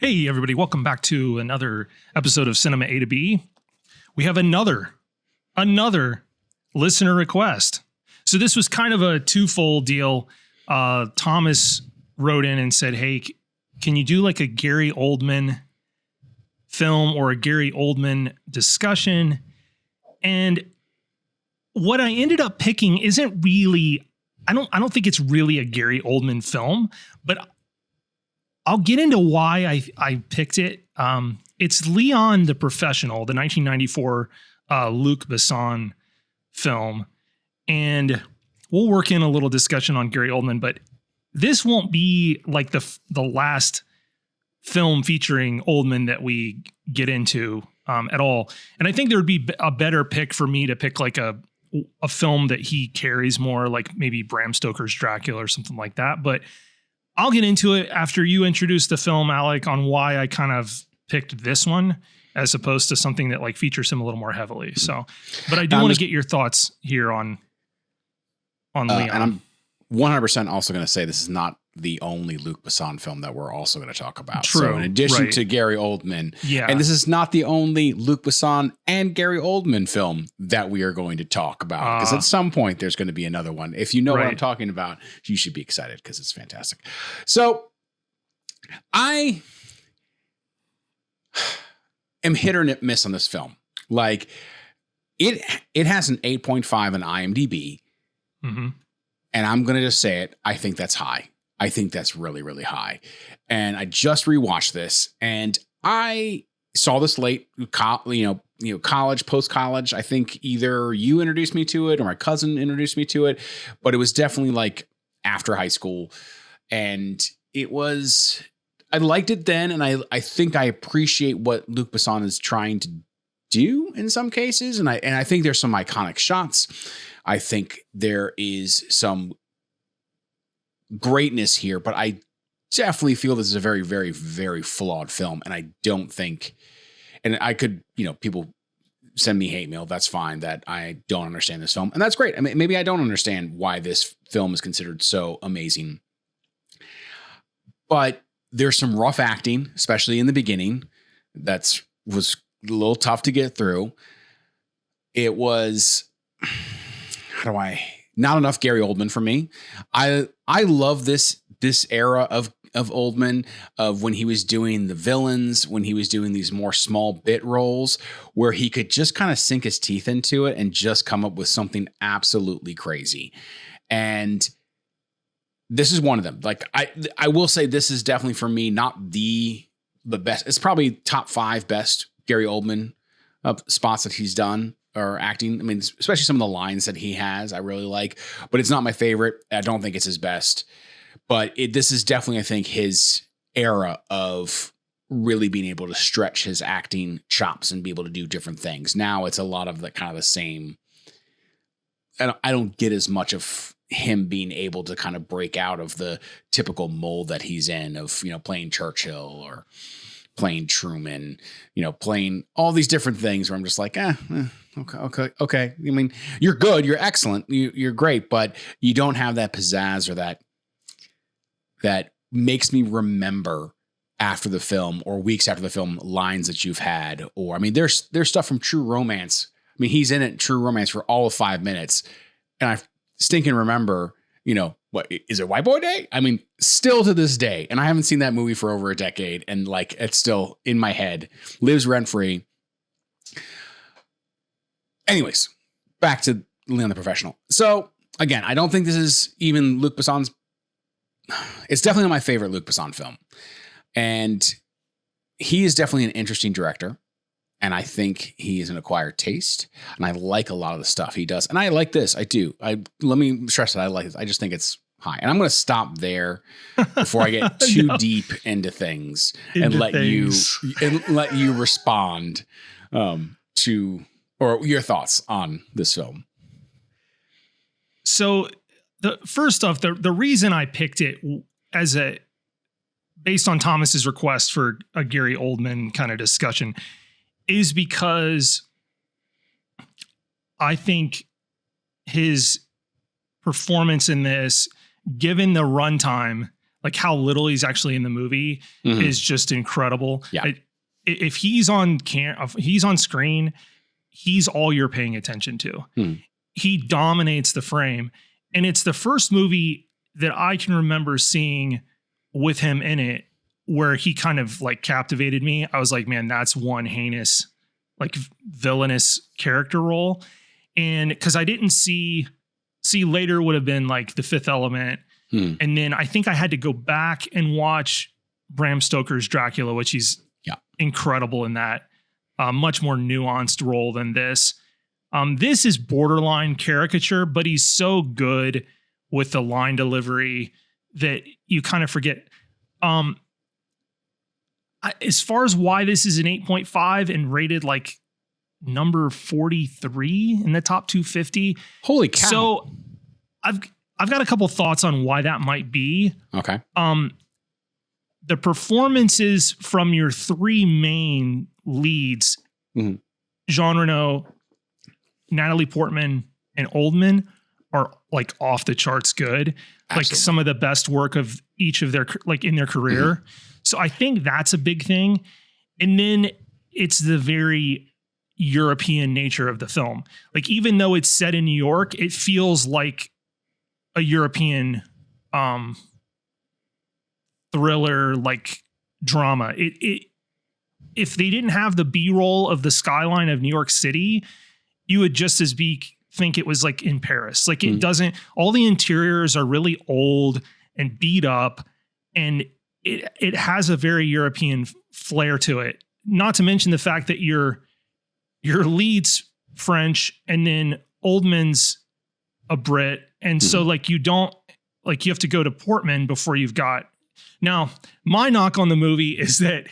Hey, everybody. Welcome back to another episode of Cinema A to B. We have another listener request. So this was kind of a twofold deal. Thomas wrote in and said, hey, can you do like a Gary Oldman film or a Gary Oldman discussion? And what I ended up picking isn't really, I don't think it's really a Gary Oldman film, but I'll get into why I picked it. It's Léon the Professional, the 1994 Luc Besson film. And we'll work in a little discussion on Gary Oldman, but this won't be like the last film featuring Oldman that we get into at all. And I think there would be a better pick for me to pick like a film that he carries more, like maybe Bram Stoker's Dracula or something like that. But I'll get into it after you introduce the film, Alec, on why I kind of picked this one as opposed to something that like features him a little more heavily. So, but I do want to get your thoughts here on Léon. And I'm 100% also going to say this is not the only Luc Besson film that we're also going to talk about. True, so in addition to Gary Oldman, and this is not the only Luc Besson and Gary Oldman film that we are going to talk about, because at some point there's going to be another one. If you know what I'm talking about, you should be excited because it's fantastic. So I am hit or miss on this film. Like it has an 8.5 on IMDb. Mm-hmm. And I'm going to just say it. I think that's high. I think that's really, really high. And I just rewatched this and I saw this late, college, post-college. I think either you introduced me to it or my cousin introduced me to it, but it was definitely like after high school. And I liked it then. And I think I appreciate what Luc Besson is trying to do in some cases. And I think there's some iconic shots. I think there is some greatness here, but I definitely feel this is a very, very, very flawed film. And I don't think, and I could, people send me hate mail. That's fine that I don't understand this film. And that's great. I mean, maybe I don't understand why this film is considered so amazing, but there's some rough acting, especially in the beginning. Was a little tough to get through. It was, not enough Gary Oldman for me. I love this era of Oldman, of when he was doing the villains, when he was doing these more small bit roles where he could just kind of sink his teeth into it and just come up with something absolutely crazy. And this is one of them. Like I will say this is definitely for me, not the best. It's probably top 5 best Gary Oldman spots that he's done. Or acting. I mean, especially some of the lines that he has, I really like, but it's not my favorite. I don't think it's his best, but this is definitely, I think, his era of really being able to stretch his acting chops and be able to do different things. Now it's a lot of the kind of the same. I don't get as much of him being able to kind of break out of the typical mold that he's in of, playing Churchill or playing Truman, playing all these different things where I'm just like, okay. I mean, you're good, you're excellent, you're great, but you don't have that pizzazz or that makes me remember after the film or weeks after the film lines that you've had. Or, I mean, there's stuff from True Romance. I mean, he's in it, True Romance, for all of 5 minutes. And I stinking remember, what is it, White Boy Day? I mean, still to this day, and I haven't seen that movie for over a decade, and like it's still in my head, lives rent free. Anyways, back to Léon the Professional. So again, I don't think this is even Luc Besson's. It's definitely not my favorite Luc Besson film, and he is definitely an interesting director. And I think he is an acquired taste. And I like a lot of the stuff he does. And I like this. I do. Let me stress that I like this. I just think it's high. And I'm going to stop there before I get too deep into things and let you respond to or your thoughts on this film. So first off, the reason I picked it based on Thomas's request for a Gary Oldman kind of discussion is because I think his performance in this, given the runtime, like how little he's actually in the movie is just incredible. Yeah. If he's on if he's on screen, he's all you're paying attention to. He dominates the frame. And it's the first movie that I can remember seeing with him in it where he kind of like captivated me. I was like, man, that's one heinous, like villainous character role. And because I didn't see later would have been like The Fifth Element. And then I think I had to go back and watch Bram Stoker's Dracula, which he's incredible in that. Much more nuanced role than this. This is borderline caricature, but he's so good with the line delivery that you kind of forget. As far as why this is an 8.5 and rated like number 43 in the top 250. Holy cow. So I've got a couple thoughts on why that might be. Okay. The performances from your three main leads, Jean Reno, Natalie Portman, and Oldman, are like off the charts good. Absolutely. Like some of the best work of each of their, like in their career. So I think that's a big thing. And then it's the very European nature of the film. Like, even though it's set in New York, it feels like a European thriller, like drama. If they didn't have the B-roll of the skyline of New York City, you would just as think it was like in Paris. Like it doesn't, all the interiors are really old and beat up, and it has a very European flair to it. Not to mention the fact that your lead's French and then Oldman's a Brit. And so like you have to go to Portman before you've got. Now, my knock on the movie is that,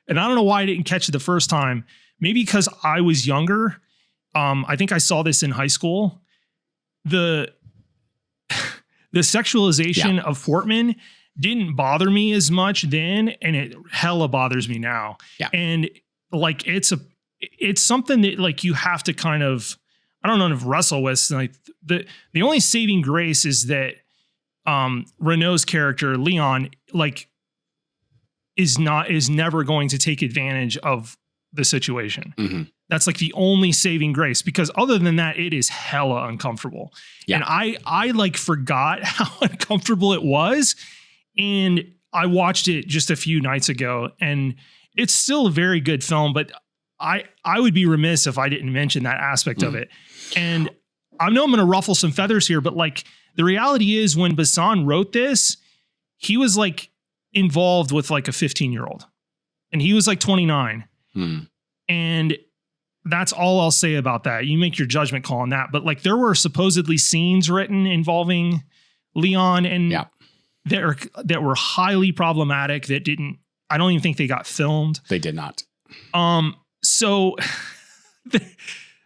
and I don't know why I didn't catch it the first time, maybe because I was younger. I think I saw this in high school. The sexualization of Portman didn't bother me as much then, and it hella bothers me now. Yeah. And like it's something that like you have to kind of, I don't know if wrestle with. Like the only saving grace is that Reno's character Leon like is never going to take advantage of the situation. That's like the only saving grace, because other than that, it is hella uncomfortable. Yeah. And I like forgot how uncomfortable it was. And I watched it just a few nights ago, and it's still a very good film, but I would be remiss if I didn't mention that aspect of it. And I know I'm going to ruffle some feathers here, but like the reality is when Besson wrote this, he was like involved with like a 15-year-old, and he was like 29. And that's all I'll say about that. You make your judgment call on that. But like there were supposedly scenes written involving Leon and that were highly problematic that I don't even think they got filmed. They did not. So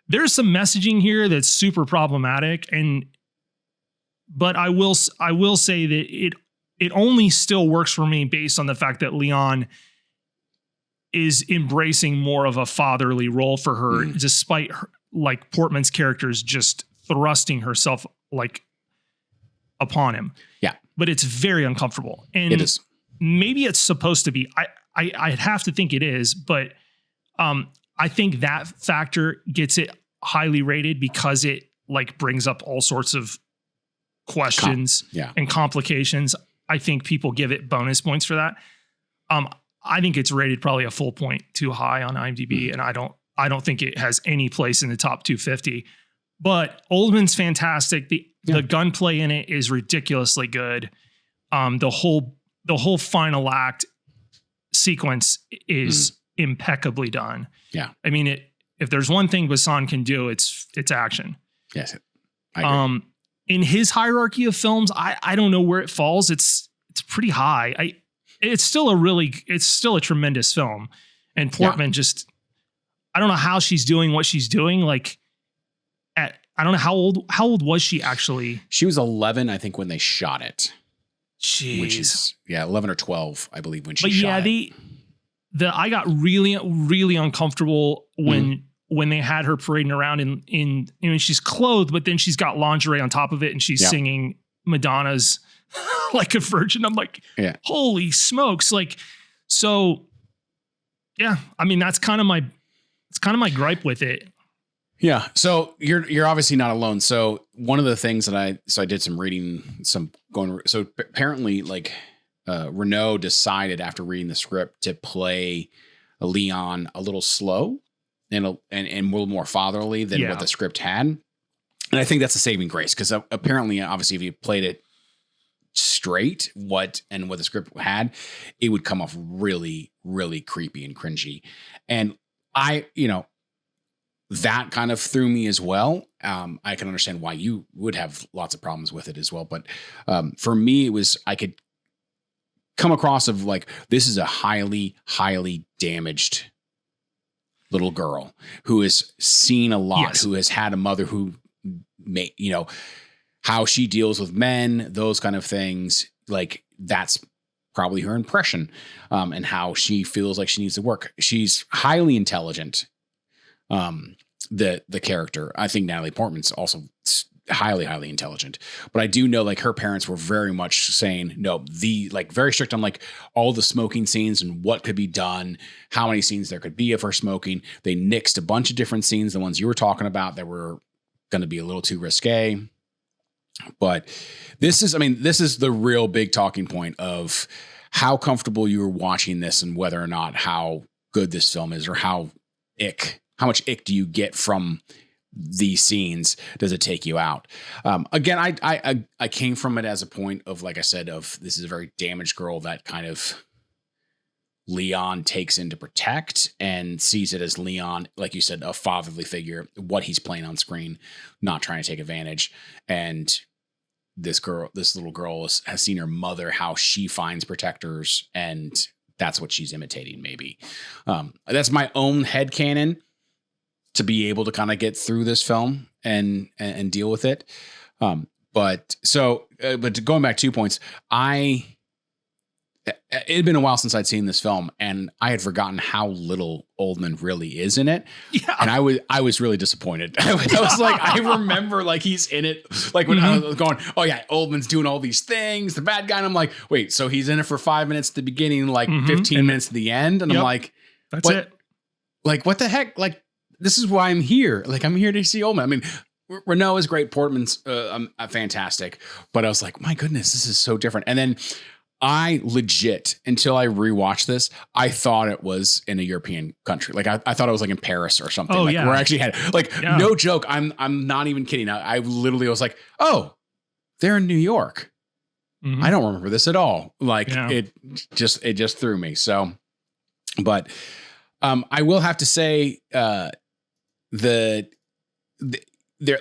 there's some messaging here that's super problematic. But I will say that it only still works for me based on the fact that Leon is embracing more of a fatherly role for her, despite her, like Portman's character's just thrusting herself like upon him. Yeah. But it's very uncomfortable. And it is. Maybe it's supposed to be, I'd have to think it is, but I think that factor gets it highly rated because it like brings up all sorts of questions and complications. I think people give it bonus points for that. I think it's rated probably a full point too high on IMDb, and I don't think it has any place in the top 250. But Oldman's fantastic. The gunplay in it is ridiculously good. The whole final act sequence is impeccably done. Yeah, I mean if there's one thing Besson can do, it's action. Yes, I agree. In his hierarchy of films, I don't know where it falls. It's pretty high. It's still a tremendous film. And Portman I don't know how she's doing what she's doing. Like I don't know how old was she actually? She was 11, I think, when they shot it. Jeez. Which is 11 or 12, I believe, when she shot it. I got really, really uncomfortable when they had her parading around in she's clothed, but then she's got lingerie on top of it, and she's singing Madonna's like a virgin. I'm like, Yeah. holy smokes. Like, so yeah, I mean, that's kind of my gripe with it. Yeah. So you're obviously not alone. So one of the things that I did some reading, so apparently like Reno decided after reading the script to play Leon a little slow and a little more fatherly than what the script had. And I think that's a saving grace because apparently, obviously, if you played it straight, what the script had, it would come off really, really creepy and cringy. And that kind of threw me as well. I can understand why you would have lots of problems with it as well. But for me, I could come across of like, this is a highly, highly damaged little girl who has seen a lot, who has had a mother who may, how she deals with men, those kind of things. Like that's probably her impression, and how she feels like she needs to work. She's highly intelligent. The character, I think Natalie Portman's also highly, highly intelligent, but I do know like her parents were very much saying, no, very strict on like all the smoking scenes and what could be done, how many scenes there could be of her smoking. They nixed a bunch of different scenes, the ones you were talking about that were going to be a little too risque. But this is the real big talking point of how comfortable you were watching this and whether or not how good this film is or how much ick do you get from these scenes? Does it take you out? Again, I came from it as a point of, like I said, of this is a very damaged girl that kind of Leon takes in to protect and sees it as Leon, like you said, a fatherly figure, what he's playing on screen, not trying to take advantage. And this little girl has seen her mother, how she finds protectors, and that's what she's imitating maybe. That's my own headcanon to be able to kind of get through this film and deal with it. But going back 2 points, it had been a while since I'd seen this film and I had forgotten how little Oldman really is in it. Yeah. And I was really disappointed. I was like, I remember like he's in it. Like when I was going, oh yeah, Oldman's doing all these things, the bad guy. And I'm like, wait, so he's in it for 5 minutes at the beginning, like 15 minutes at the end. And I'm like, that's it. Like, what the heck? Like, this is why I'm here. Like, I'm here to see Oldman. I mean, Reno is great. Portman's fantastic. But I was like, my goodness, this is so different. And then I legit, until I rewatched this, I thought it was in a European country. Like I thought it was like in Paris or something. Oh, like yeah. Where I actually had no joke. I'm not even kidding. I literally was like, oh, they're in New York. Mm-hmm. I don't remember this at all. Like it just threw me. So, but I will have to say there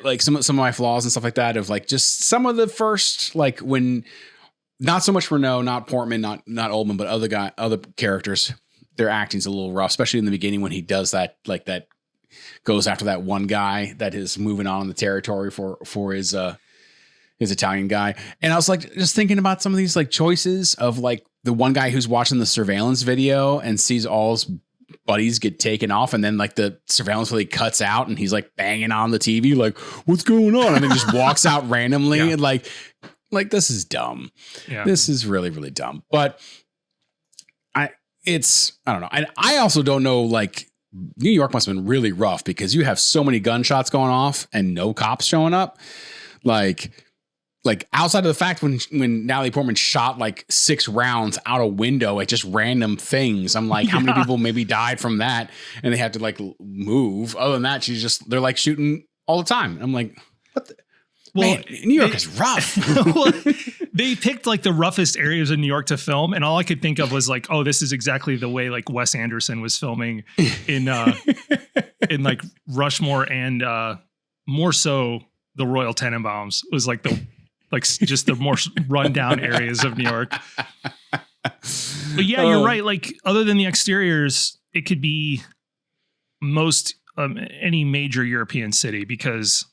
like some of my flaws and stuff like that of like just some of the first, like when not so much Reno, not Portman, not Oldman, but other characters, their acting's a little rough, especially in the beginning when he does that, like that goes after that one guy that is moving on in the territory for his Italian guy. And I was like, just thinking about some of these like choices of like the one guy who's watching the surveillance video and sees all his buddies get taken off. And then like the surveillance really cuts out and he's like banging on the TV, like what's going on? And then just walks out randomly and like, this is dumb. Yeah. This is really, really dumb. But I don't know. And I also don't know, like New York must have been really rough because you have so many gunshots going off and no cops showing up. Like outside of the fact when Natalie Portman shot like 6 rounds out a window at just random things. I'm like, how many people maybe died from that? And they had to like move. Other than that, they're like shooting all the time. I'm like, what the? Well, man, New York is rough. Well, they picked like the roughest areas of New York to film. And all I could think of was like, oh, this is exactly the way like Wes Anderson was filming in like Rushmore and more so the Royal Tenenbaums was like just the more rundown areas of New York. But yeah, you're right. Like other than the exteriors, it could be most any major European city because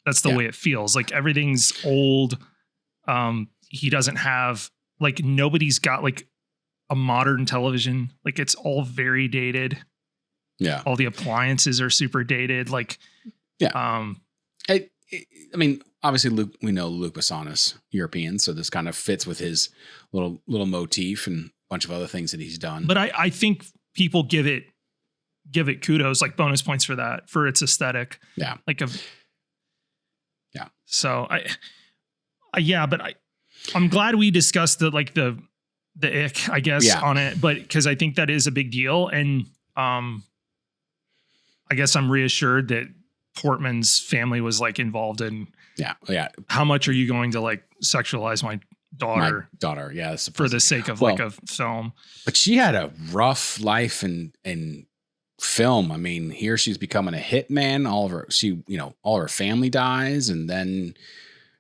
that's the way it feels. Like everything's old. He doesn't have like nobody's got like a modern television. Like it's all very dated. Yeah. All the appliances are super dated. Like, I mean, obviously we know Luc Besson is European, so this kind of fits with his little motif and a bunch of other things that he's done. But I think people give it kudos, like bonus points for that, for its aesthetic. Yeah. Yeah. So I'm glad we discussed the ick, I guess, on it, but because I think that is a big deal. And I guess I'm reassured that Portman's family was like involved in. Yeah. How much are you going to like sexualize my daughter? Yeah. For the sake of like a film. But she had a rough life and film. I mean, here she's becoming a hitman. All of her family dies, and then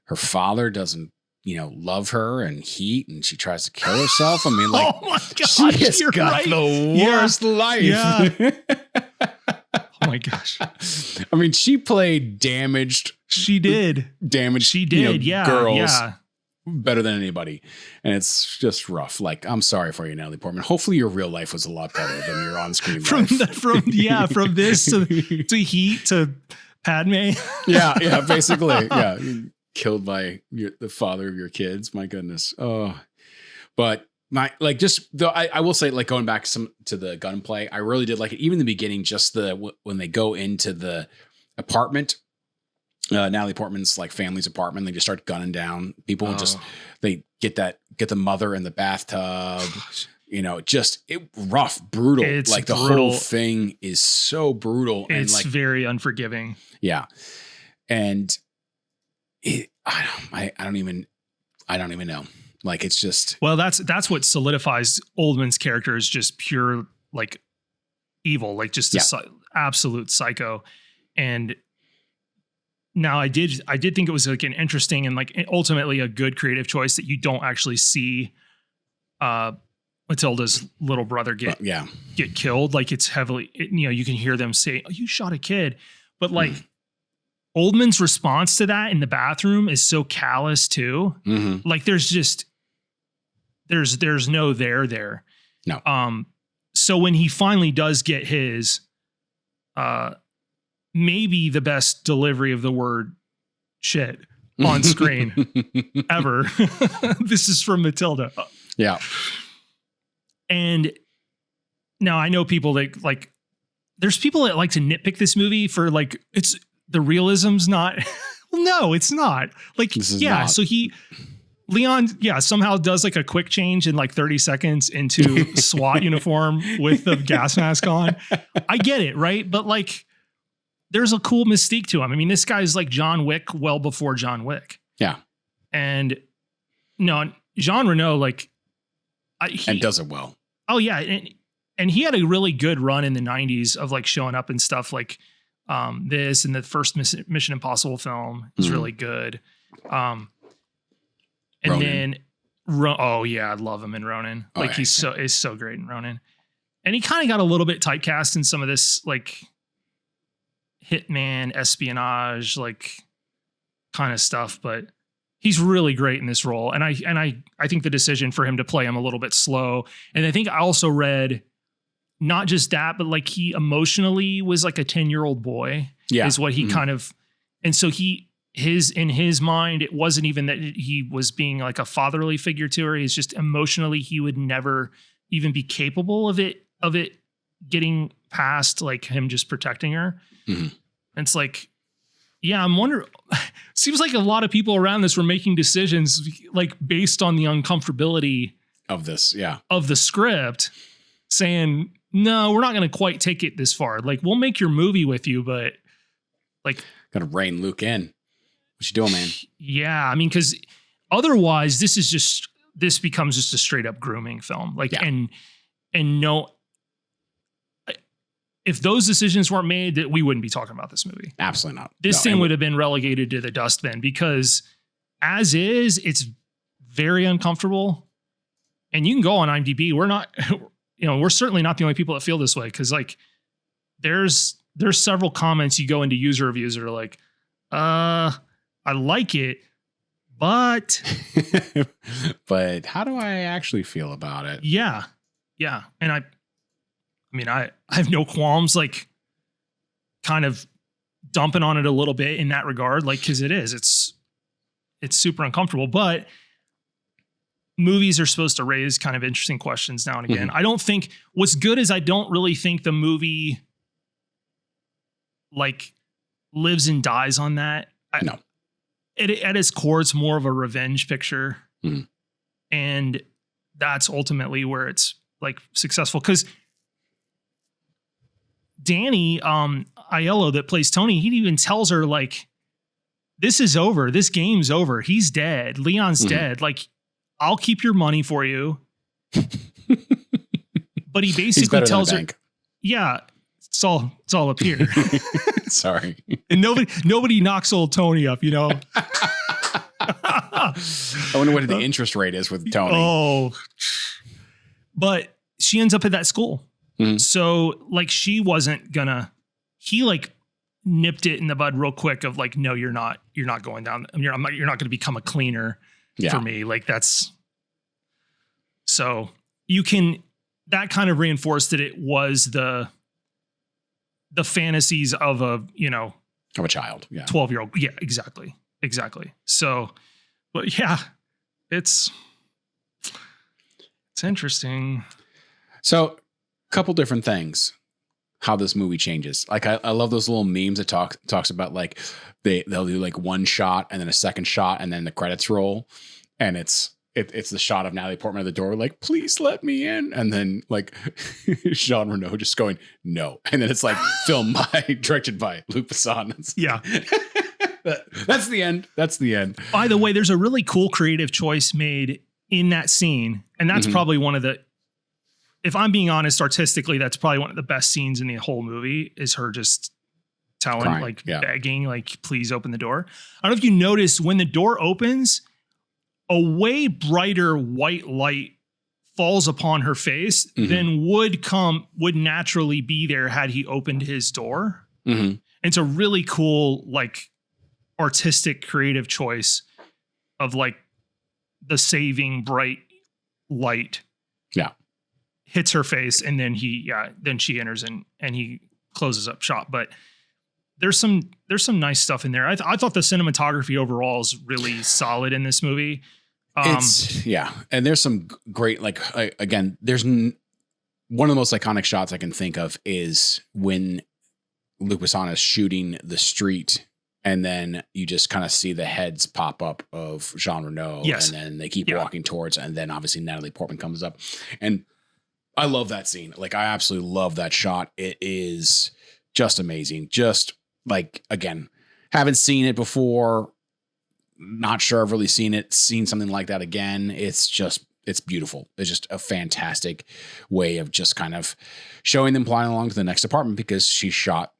her father doesn't, love her and and she tries to kill herself. I mean, like, oh my gosh, she has got the worst life. Yeah. Oh my gosh. I mean, she played damaged. She did. Girls better than anybody. And it's just rough. Like, I'm sorry for you, Natalie Portman. Hopefully your real life was a lot better than your on-screen life. From this to Heat to Padme. Yeah, basically. Yeah. Killed by the father of your kids. My goodness. Oh, but I will say, like, going back to the gunplay, I really did like it. Even in the beginning, just when they go into the apartment, Natalie Portman's like family's apartment, they just start gunning down people and they get the mother in the bathtub. Rough, brutal. It's like brutal. The whole thing is so brutal. It's and like very unforgiving. Yeah. And I don't even know. Like, it's just, well, that's what solidifies Oldman's character as just pure like evil, like just absolute psycho. And now I did think it was like an interesting and like ultimately a good creative choice that you don't actually see Mathilda's little brother get killed. Like, it's heavily, you can hear them say, "Oh, you shot a kid," but like. Oldman's response to that in the bathroom is so callous too. Mm-hmm. Like, there's no there. No. So when he finally does get his, maybe the best delivery of the word shit on screen ever. This is from Mathilda. Yeah. And now I know people that like, there's people that like to nitpick this movie for like, the realism's not, well, no, it's not. Like, not. So Leon, somehow does like a quick change in like 30 seconds into SWAT uniform with the gas mask on. I get it, right? But like, there's a cool mystique to him. I mean, this guy's like John Wick well before John Wick. Yeah. And Jean Reno, like, and does it well. Oh yeah. And he had a really good run in the 90s of like showing up and stuff like, this and the first Mission Impossible film is really good. And Ronin. Then, I love him in Ronin. Like, he's so great in Ronin. And he kind of got a little bit typecast in some of this like hitman espionage, like kind of stuff, but he's really great in this role. And I think the decision for him to play him a little bit slow. And I think I also read not just that, but like he emotionally was like a 10-year-old boy is what he kind of, and so in his mind, it wasn't even that he was being like a fatherly figure to her. He's just emotionally, he would never even be capable of it getting past like him just protecting her. Mm-hmm. And it's like, I'm wondering, seems like a lot of people around this were making decisions like based on the uncomfortability of this, of the script, saying, no, we're not going to quite take it this far. Like, we'll make your movie with you, but like, gotta rein Luke in. What you doing, man? Yeah, I mean, because otherwise, this becomes just a straight up grooming film. Like, and no, if those decisions weren't made, that we wouldn't be talking about this movie. Absolutely not. This thing would have been relegated to the dustbin because, as is, it's very uncomfortable. And you can go on IMDb. We're not. We're certainly not the only people that feel this way, because like there's several comments you go into user reviews that are like, I like it, but but how do I actually feel about it? Yeah. And I have no qualms like kind of dumping on it a little bit in that regard, like, because it's it's super uncomfortable, but movies are supposed to raise kind of interesting questions now and again. Mm-hmm. I don't think what's good is I don't really think the movie like lives and dies on that. No. At its core, it's more of a revenge picture. Mm-hmm. And that's ultimately where it's like successful. Cause Danny, Aiello that plays Tony, he even tells her like, this is over. This game's over. He's dead. Leon's dead. Like, I'll keep your money for you. But he basically tells her, yeah, it's all up here. Sorry. And nobody knocks old Tony up, you know? I wonder what the interest rate is with Tony. Oh, but she ends up at that school. Mm-hmm. So like, she wasn't gonna, he like nipped it in the bud real quick of like, no, you're not going down. You're not going to become a cleaner for me. Like that's, so that kind of reinforced that it was the fantasies of a child. Yeah. 12-year-old. Yeah, exactly. So, but yeah, it's interesting. So a couple different things, how this movie changes. Like I love those little memes that talks about like they'll do like one shot and then a second shot and then the credits roll. And it's the shot of Natalie Portman at the door, like, please let me in. And then like Jean Reno just going, no. And then it's like directed by Luc Besson. Yeah. That's the end. By the way, there's a really cool creative choice made in that scene. And that's probably one of the, if I'm being honest, artistically, that's probably one of the best scenes in the whole movie is her just telling, crying, begging, like, please open the door. I don't know if you noticed when the door opens, a way brighter white light falls upon her face than would naturally be there had he opened his door. Mm-hmm. It's a really cool, like, artistic, creative choice of like the saving bright light. Yeah. Hits her face, and then then she enters and he closes up shop. But there's some nice stuff in there. I thought the cinematography overall is really solid in this movie. And there's some great, like, again, there's one of the most iconic shots I can think of is when Luc Besson is shooting the street, and then you just kind of see the heads pop up of Jean Reno, and then they keep walking towards, and then obviously Natalie Portman comes up, and I love that scene. Like, I absolutely love that shot. It is just amazing. Just like, again, haven't seen it before. Not sure I've really seen something like that again. It's beautiful. It's just a fantastic way of just kind of showing them flying along to the next apartment because she shot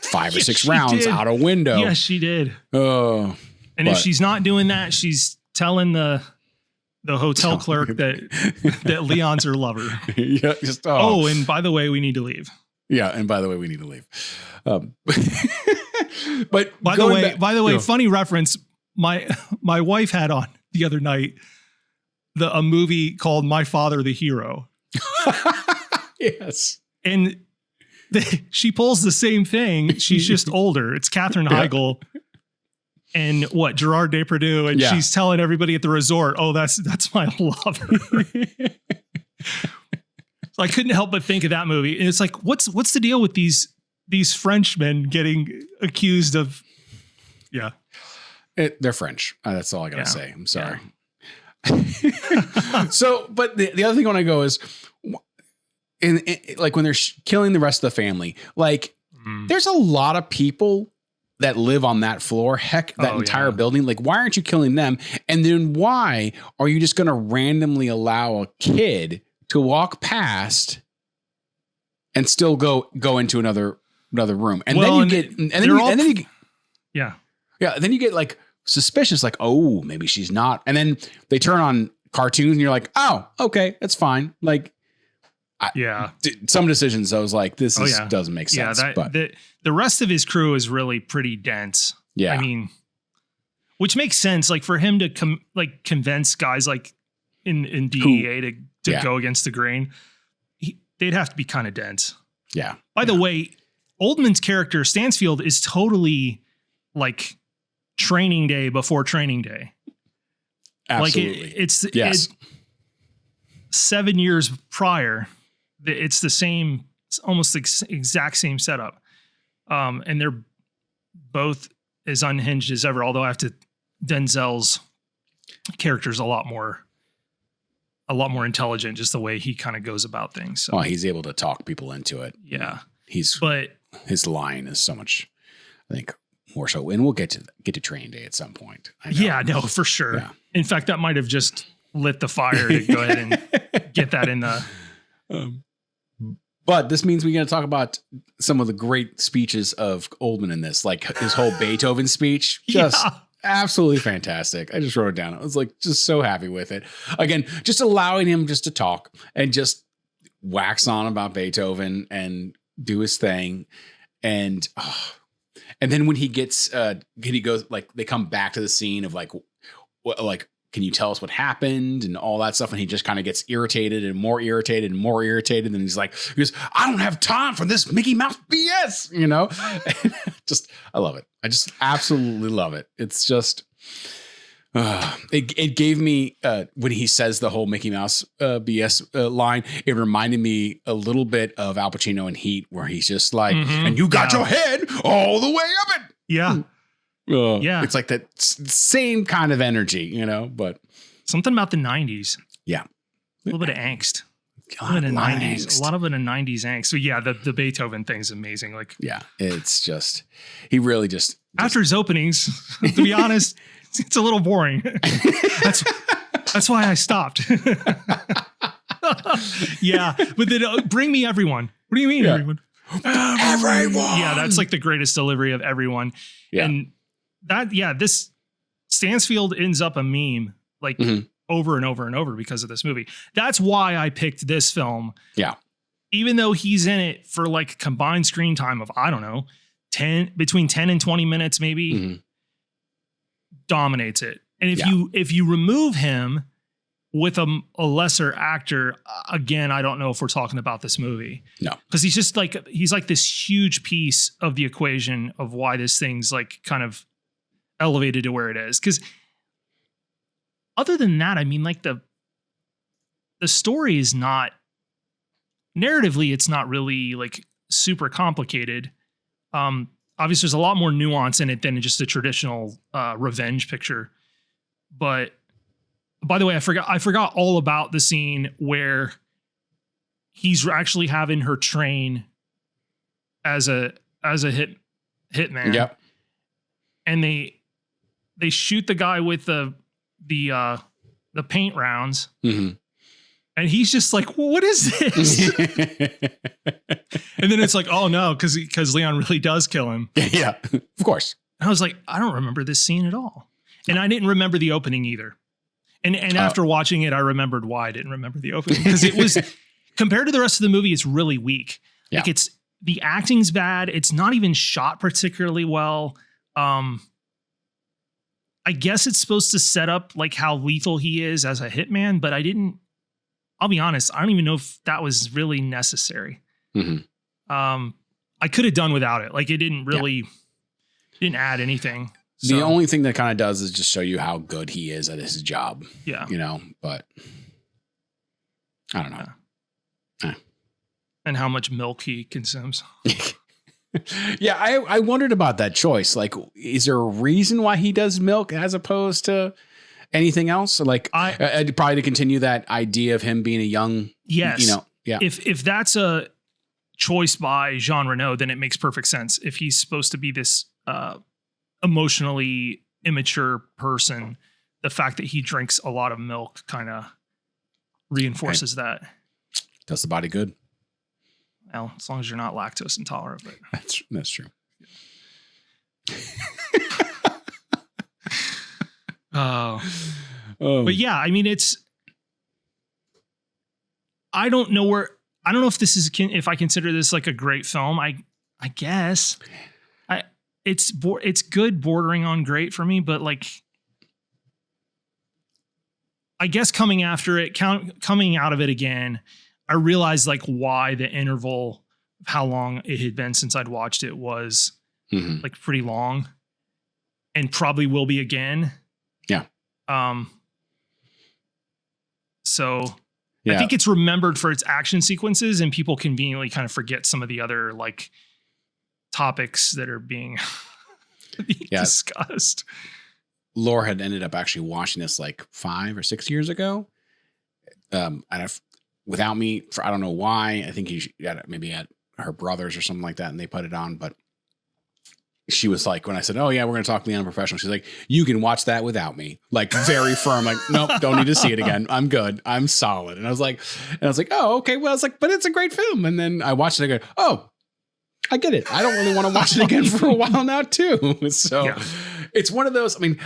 5 or 6 rounds out a window. Yes, she did. Oh, and if she's not doing that, she's telling the hotel clerk that Leon's her lover. Yeah. And by the way, we need to leave. Yeah. And by the way, we need to leave. But by the way, funny reference. My wife had on the other night a movie called My Father the Hero. Yes. And she pulls the same thing. She's just older. It's Katherine Heigl and Gerard Depardieu. And she's telling everybody at the resort, oh, that's my lover. So I couldn't help but think of that movie. And it's like, what's the deal with these Frenchmen getting accused of? Yeah. They're French. That's all I gotta say. I'm sorry. Yeah. So, but the other thing when I go is, like when they're killing the rest of the family, like there's a lot of people that live on that floor. Heck, that entire building. Like, why aren't you killing them? And then why are you just gonna randomly allow a kid to walk past and still go into another room? And then you get Yeah, then you get like suspicious, like, oh, maybe she's not. And then they turn on cartoons and you're like, oh, okay, that's fine. Like, some decisions I was like, this doesn't make sense. Yeah, but the rest of his crew is really pretty dense. Yeah. I mean, which makes sense. Like for him to convince guys like in DEA to go against the grain, they'd have to be kind of dense. Yeah. By the way, Oldman's character, Stansfield, is totally like Training Day before Training Day. Absolutely. Like it's 7 years prior. It's the same, it's almost the exact same setup. And they're both as unhinged as ever. Although Denzel's character is a lot more intelligent, just the way he kind of goes about things. So. Well, he's able to talk people into it. Yeah. But his line is so much, I think, more so. And we'll get to Training Day at some point. Yeah, no, for sure. Yeah. In fact, that might have just lit the fire to go ahead and get that in the. But this means we're going to talk about some of the great speeches of Oldman in this, like his whole Beethoven speech. Just absolutely fantastic. I just wrote it down. I was like, just so happy with it. Again, just allowing him just to talk and just wax on about Beethoven and do his thing. And then when he goes, like, they come back to the scene of like, can you tell us what happened and all that stuff? And he just kind of gets irritated and more irritated and more irritated. And he goes, I don't have time for this Mickey Mouse BS, you know? I love it. I just absolutely love it. It's just, it gave me, when he says the whole Mickey Mouse BS line, it reminded me a little bit of Al Pacino in Heat, where he's just like, and you got your head all the way up it. Yeah. Yeah. It's like that same kind of energy, you know, but something about the 90s. Yeah. A little bit of angst. A lot of it in 90s angst. So yeah, the Beethoven thing's amazing. Like, yeah, it's just, he really just after his openings, to be honest, it's a little boring. That's why I stopped. Yeah. But then bring me everyone. What do you mean everyone? Everyone. Yeah. That's like the greatest delivery of everyone. Yeah. And this Stansfield ends up a meme like over and over and over because of this movie. That's why I picked this film. Yeah. Even though he's in it for like combined screen time of, I don't know, between 10 and 20 minutes, maybe, dominates it. And if you remove him with a lesser actor, again, I don't know if we're talking about this movie. No. Because he's like this huge piece of the equation of why this thing's like kind of elevated to where it is. Because other than that, I mean, like the story is not, narratively, it's not really like super complicated. Obviously, there's a lot more nuance in it than just a traditional revenge picture. But by the way, I forgot all about the scene where he's actually having her train as a hitman. Yep. And they shoot the guy with the paint rounds. And he's just like, well, what is this? And then it's like, oh no, because Leon really does kill him. Yeah, of course. And I was like, I don't remember this scene at all. And I didn't remember the opening either. And after watching it, I remembered why I didn't remember the opening. Because it was, compared to the rest of the movie, it's really weak. Yeah. Like the acting's bad. It's not even shot particularly well. I guess it's supposed to set up like how lethal he is as a hitman, but I'll be honest, I don't even know if that was really necessary. I could have done without it. Like it didn't really, didn't add anything. So. The only thing that kind of does is just show you how good he is at his job. Yeah. You know, but I don't know. And how much milk he consumes. Yeah, I wondered about that choice. Like, is there a reason why he does milk as opposed to anything else? Like, probably to continue that idea of him being a young, yes, you know, yeah. If that's a choice by Jean Reno, then it makes perfect sense. If he's supposed to be this emotionally immature person, the fact that he drinks a lot of milk kind of reinforces that. Does the body good. Well, as long as you're not lactose intolerant. But. That's true. But yeah, I mean, I don't know if this is, if I consider this like a great film. I guess it's good, bordering on great for me, but like, I guess coming out of it again, I realized like why the interval of how long it had been since I'd watched it was like pretty long. and probably will be again. Yeah. So I think it's remembered for its action sequences, and people conveniently kind of forget some of the other like topics that are being discussed. Laura had ended up actually watching this like 5 or 6 years ago. Without me, I don't know why. I think he maybe had her brothers or something like that, and they put it on. But she was like, when I said, "Oh yeah, we're going to talk Léon the Professional," she's like, "You can watch that without me." Like very firm. Like, nope, don't need to see it again. I'm good. I'm solid. And I was like, "Oh, okay." Well, I was like, "But it's a great film." And then I watched it. I go, "Oh, I get it. I don't really want to watch it again for a while now, too." So it's one of those. I mean,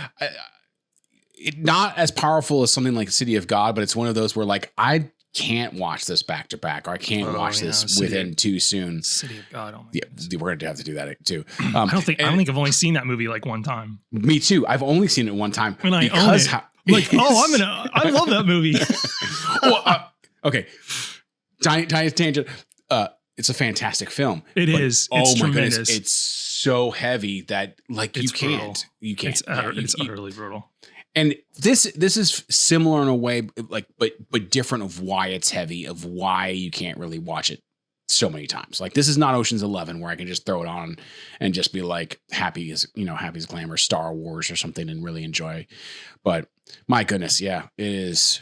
not as powerful as something like City of God, but it's one of those where like I can't watch this back to back, or I can't watch this within too soon. City of God. Oh my goodness. We're going to have to do that too. I don't think I've only seen that movie like one time. Me too. I've only seen it one time. And I own it. I love that movie. Well, okay. Tiny tangent. It's a fantastic film. It is. It's tremendous. My goodness. It's so heavy that like you can't. It's utterly brutal. And this is similar in a way, like, but different of why it's heavy, of why you can't really watch it so many times. Like this is not Ocean's 11 where I can just throw it on and just be like happy as glamour, Star Wars or something, and really enjoy. But my goodness, yeah, it is.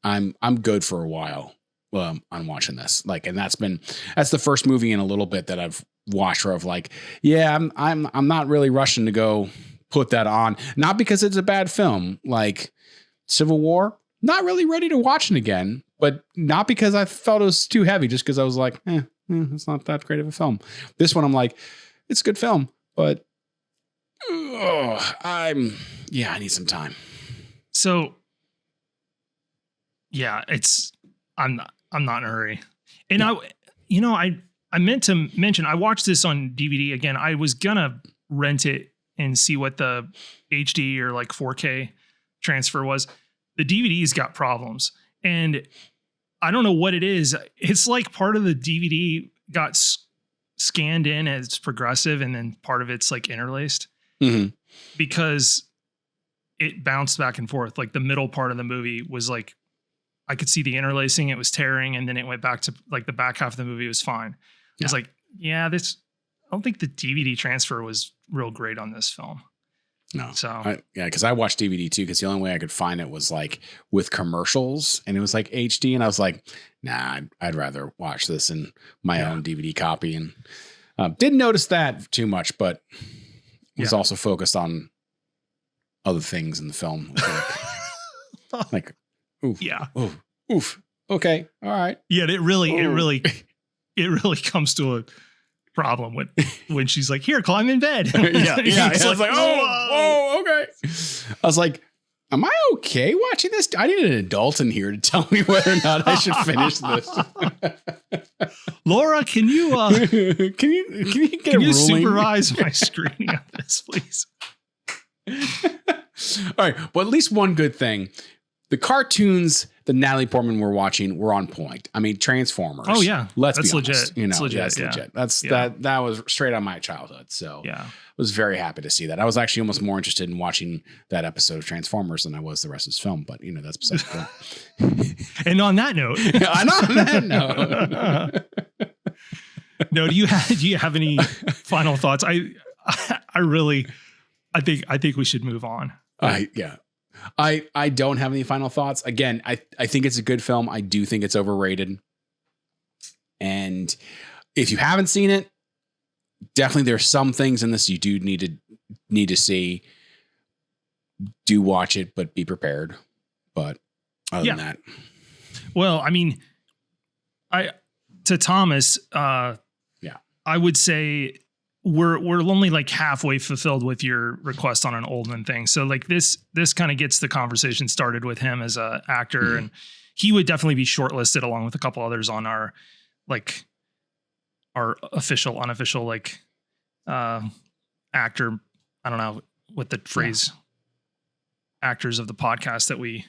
I'm good for a while on watching this. Like, and that's the first movie in a little bit that I've watched where I've like, yeah, I'm not really rushing to go put that on, not because it's a bad film like Civil War, not really ready to watch it again, but not because I felt it was too heavy, just because I was like, it's not that great of a film. This one I'm like, it's a good film, but I need some time. So yeah, I'm not in a hurry. And I meant to mention, I watched this on DVD again. I was gonna rent it and see what the HD or like 4K transfer was. The DVD's got problems, and I don't know what it is. It's like part of the DVD got scanned in as progressive, and then part of it's like interlaced because it bounced back and forth. Like the middle part of the movie was like, I could see the interlacing, it was tearing, and then it went back to like the back half of the movie was fine. I was like, I don't think the DVD transfer was real great on this film. No. So because I watched DVD too, because the only way I could find it was like with commercials, and it was like HD, and I was like, nah, I'd rather watch this in my own DVD copy. And didn't notice that too much, but was also focused on other things in the film. Like, oof, oof, okay, all right. Yeah, it really comes to a problem when she's like, "Here, climb in bed." I was like, oh, okay. I was like, am I okay watching this? I need an adult in here to tell me whether or not I should finish this. Laura, can you can you supervise my screening of this, please? All right, well, at least one good thing. The cartoons that Natalie Portman were watching were on point. I mean, Transformers. Oh yeah, let's that's be honest. legit. That's legit. That's legit. That's that was straight out of my childhood. So I was very happy to see that. I was actually almost more interested in watching that episode of Transformers than I was the rest of this film. But that's beside the point. And on that note, no. Do you have any final thoughts? I think we should move on. I don't have any final thoughts. Again, I think it's a good film. I do think it's overrated. And if you haven't seen it, definitely there's some things in this you do need to see. Do watch it, but be prepared. But other than that. Well, I mean, to Thomas, I would say we're only like halfway fulfilled with your request on an Oldman thing. So like this kind of gets the conversation started with him as a actor, and he would definitely be shortlisted along with a couple others on our official, unofficial, like actor. I don't know what the phrase actors of the podcast that we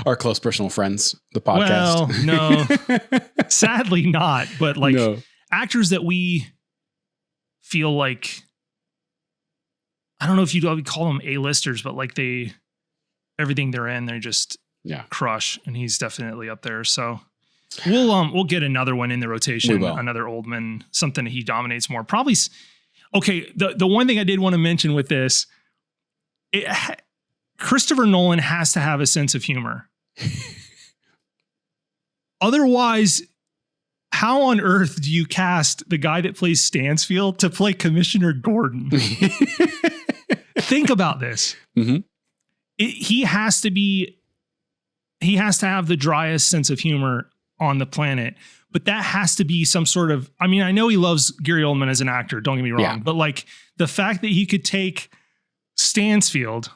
our close personal friends, the podcast. Well, no, sadly not, but like actors that we feel like I don't know if you'd call them A-listers, but like everything they're in, they just crush, and he's definitely up there. So we'll get another one in the rotation, another Oldman, something he dominates more. Probably. Okay. The one thing I did want to mention with this, Christopher Nolan has to have a sense of humor. Otherwise, how on earth do you cast the guy that plays Stansfield to play Commissioner Gordon? Think about this. Mm-hmm. He has to have the driest sense of humor on the planet, but that has to be some sort of, I mean, I know he loves Gary Oldman as an actor, don't get me wrong, but like the fact that he could take Stansfield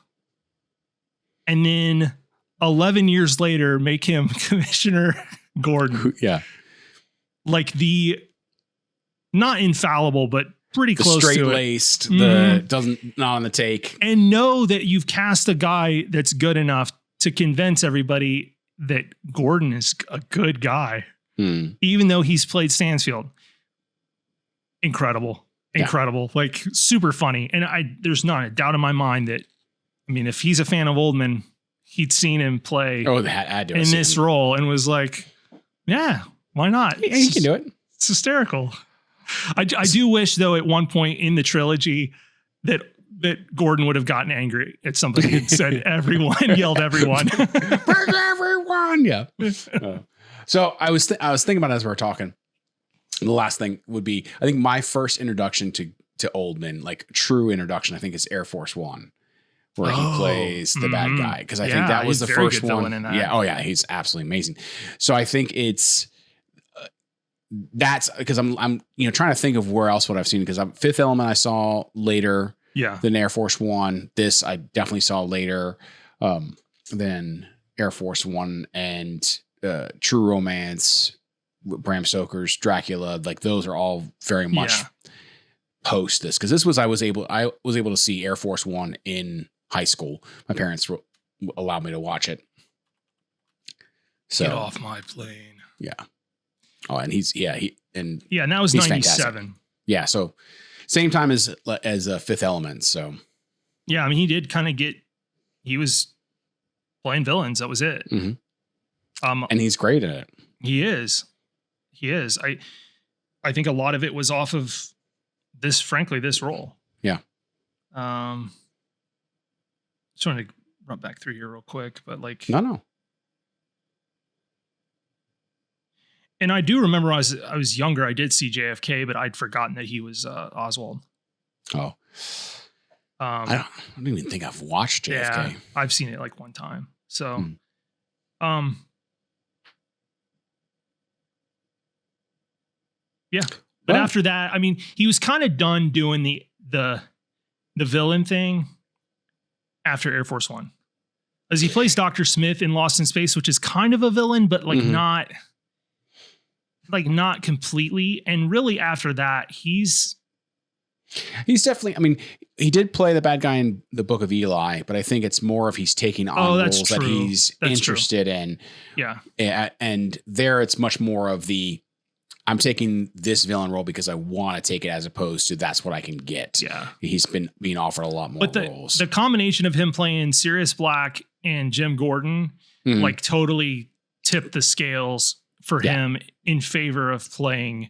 and then 11 years later make him Commissioner Gordon. Yeah. Like not infallible, but pretty close to it. Straight-laced, not on the take. And know that you've cast a guy that's good enough to convince everybody that Gordon is a good guy, even though he's played Stansfield. Incredible. Like super funny. And there's not a doubt in my mind that, I mean, if he's a fan of Oldman, he'd seen him play in this role and was like, yeah, why not? Yeah, he can do it. It's hysterical. I do wish, though, at one point in the trilogy that Gordon would have gotten angry at somebody and said, everyone, yelled everyone. Everyone. Yeah. So I was thinking about it as we were talking. The last thing would be, I think my first introduction to Oldman, like true introduction, I think is Air Force One, where he plays the bad guy. Because I think that was the first one. Yeah. Oh yeah. He's absolutely amazing. So I think that's because I'm trying to think of where else what I've seen, because Fifth Element I saw later than Air Force One. This I definitely saw later than Air Force One, and True Romance, Bram Stoker's Dracula. Like those are all very much post this, because this was I was able to see Air Force One in high school. My parents allowed me to watch it. So, get off my plane. Yeah. Oh, and and that was 97. Yeah, so same time as Fifth Element. So yeah, I mean, he did kind of he was playing villains. That was it. Mm-hmm. And he's great at it. He is. I think a lot of it was off of this role. Yeah. Just wanted to run back through here real quick, but like no. And I do remember I was younger, I did see JFK, but I'd forgotten that he was Oswald. Oh. I don't even think I've watched JFK. Yeah, I've seen it like one time. So, yeah. But after that, I mean, he was kind of done doing the villain thing after Air Force One. As he plays Dr. Smith in Lost in Space, which is kind of a villain, but like not completely. And really after that, he's definitely, I mean, he did play the bad guy in the Book of Eli, but I think it's more of he's taking on roles that he's interested in. Yeah. And there it's much more of I'm taking this villain role because I want to take it, as opposed to that's what I can get. Yeah. He's been being offered a lot more roles. The combination of him playing Sirius Black and Jim Gordon, like totally tipped the scales for him in favor of playing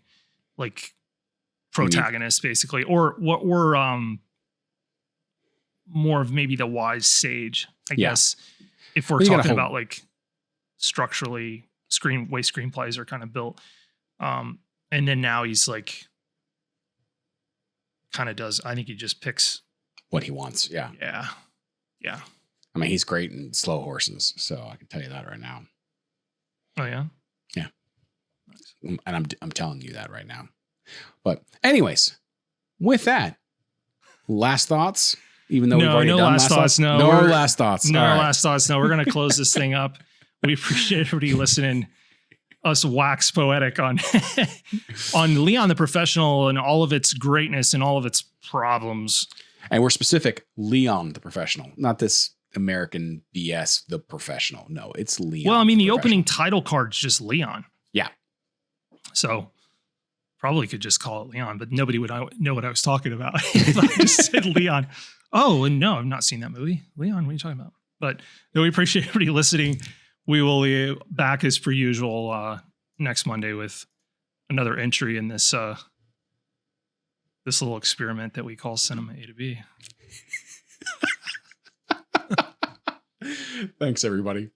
like protagonists, basically, or what were more of maybe the wise sage, I guess, if we're talking about like structurally way screenplays are kind of built. And then now he's like kind of does, I think he just picks what he wants. Yeah. Yeah. Yeah. I mean, he's great in Slow Horses, so I can tell you that right now. Oh yeah. Yeah. Nice. And I'm telling you that right now. But anyways, with that, last thoughts, even though we've already done last thoughts. No last thoughts. No last thoughts. No, we're going to close this thing up. We appreciate everybody listening. Us wax poetic on Léon the Professional and all of its greatness and all of its problems. And we're specific, Léon the Professional, not this American BS, The Professional. No, it's Léon. Well, I mean, the opening title card's just Léon. Yeah. So probably could just call it Léon, but nobody would know what I was talking about if I just said Léon. Oh, and no, I've not seen that movie. Leon, what are you talking about? But no, we appreciate everybody listening. We will be back as per usual next Monday with another entry in this this little experiment that we call Cinema A to B. Thanks, everybody.